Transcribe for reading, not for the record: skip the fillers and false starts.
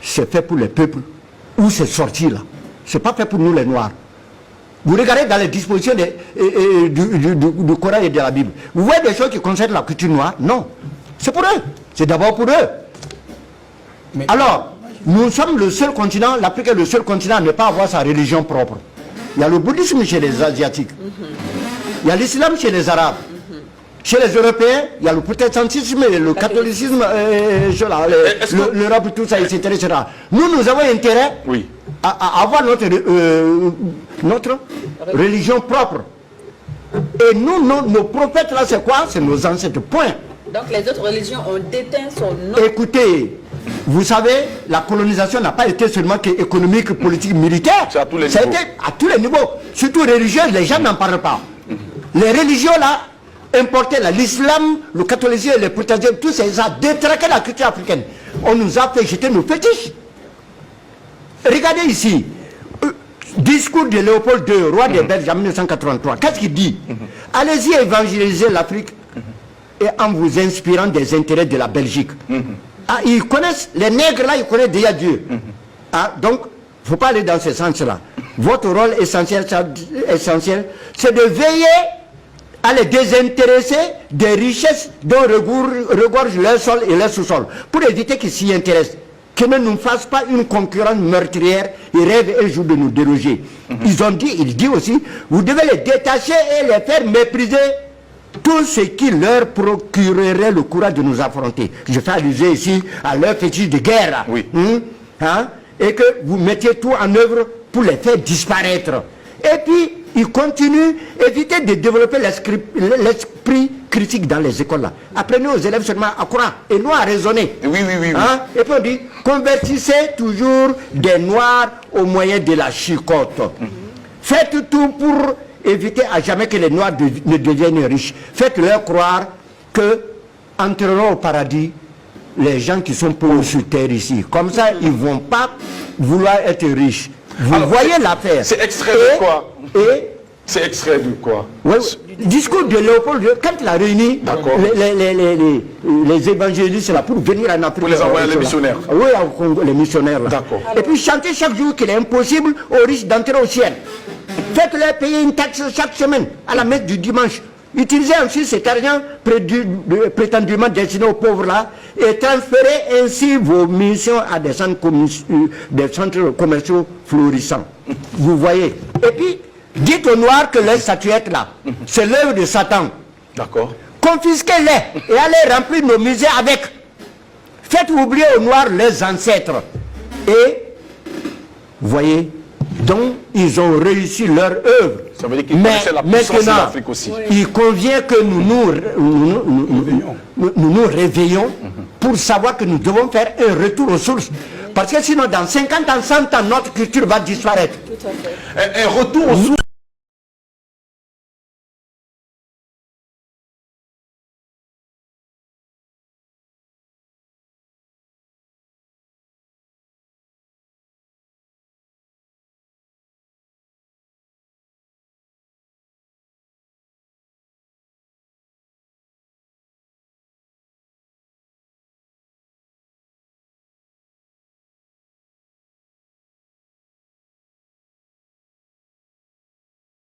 c'est fait pour les peuples, où c'est sorti là. C'est pas fait pour nous les Noirs. Vous regardez dans les dispositions du Coran et de la Bible. Vous voyez des choses qui concernent la culture noire? Non. C'est pour eux. C'est d'abord pour eux. Mais alors, nous sommes le seul continent, l'Afrique est le seul continent à ne pas avoir sa religion propre. Il y a le bouddhisme chez les Asiatiques. Il y a l'islam chez les Arabes. Chez les Européens, il y a le protestantisme, le catholicisme, l'Europe, tout ça, etc. Nous avons intérêt à avoir notre religion propre. Et nous, nos prophètes, là, c'est quoi? C'est nos ancêtres, point. Donc les autres religions ont déteint son nom. Écoutez, vous savez, la colonisation n'a pas été seulement économique, politique, militaire. C'est à tous les niveaux. Ça a été à tous les niveaux. Surtout religieux, les gens n'en parlent pas. Les religions, là, importaient l'islam, le catholicisme, les protestantisme, tout ça, détraqué la culture africaine. On nous a fait jeter nos fétiches. Regardez ici, discours de Léopold II, roi des Belges en 1983. Qu'est-ce qu'il dit? Allez-y évangéliser l'Afrique et en vous inspirant des intérêts de la Belgique. Ah, ils connaissent, les nègres là, ils connaissent déjà Dieu. Ah, donc, il ne faut pas aller dans ce sens-là. Votre rôle essentiel, c'est de veiller à les désintéresser des richesses dont regorgent leur sol et leur sous-sol, pour éviter qu'ils s'y intéressent. Qu'ils ne nous fassent pas une concurrence meurtrière et rêvent un jour de nous déloger. Il dit aussi, vous devez les détacher et les faire mépriser tout ce qui leur procurerait le courage de nous affronter. Je fais allusion ici à leur fétiche de guerre. Oui. Et que vous mettiez tout en œuvre pour les faire disparaître. Et puis, ils continuent, évitez de développer l'esprit critique dans les écoles là. Apprenez aux élèves seulement à croire et non à raisonner. Oui. Et puis on dit, convertissez toujours des noirs au moyen de la chicotte. Faites tout pour éviter à jamais que les noirs ne deviennent riches. Faites-leur croire que entreront au paradis les gens qui sont pauvres sur terre ici. Comme ça, ils ne vont pas vouloir être riches. Vous voyez l'affaire. C'est extrait de quoi? C'est extrait de quoi? Discours de Léopold II, quand il a réuni les évangélistes là, pour venir en Afrique. Pour les envoyer les missionnaires. Oui, les missionnaires. Et puis chanter chaque jour qu'il est impossible aux riches d'entrer au ciel. Faites-leur payer une taxe chaque semaine à la messe du dimanche. Utilisez ensuite cet argent prétendument destiné aux pauvres là et transférez ainsi vos missions à des centres commerciaux florissants. Vous voyez. Et puis, dites aux Noirs que les statuettes là, c'est l'œuvre de Satan. D'accord. Confisquez-les et allez remplir nos musées avec. Faites oublier aux Noirs leurs ancêtres. Et, vous voyez, donc ils ont réussi leur œuvre. Ça veut dire qu'ils connaissaient la puissance de l'Afrique aussi. Il convient que nous nous réveillons pour savoir que nous devons faire un retour aux sources. Parce que sinon, dans 50 ans, 100 ans, notre culture va disparaître. Tout à fait. Un retour aux sources.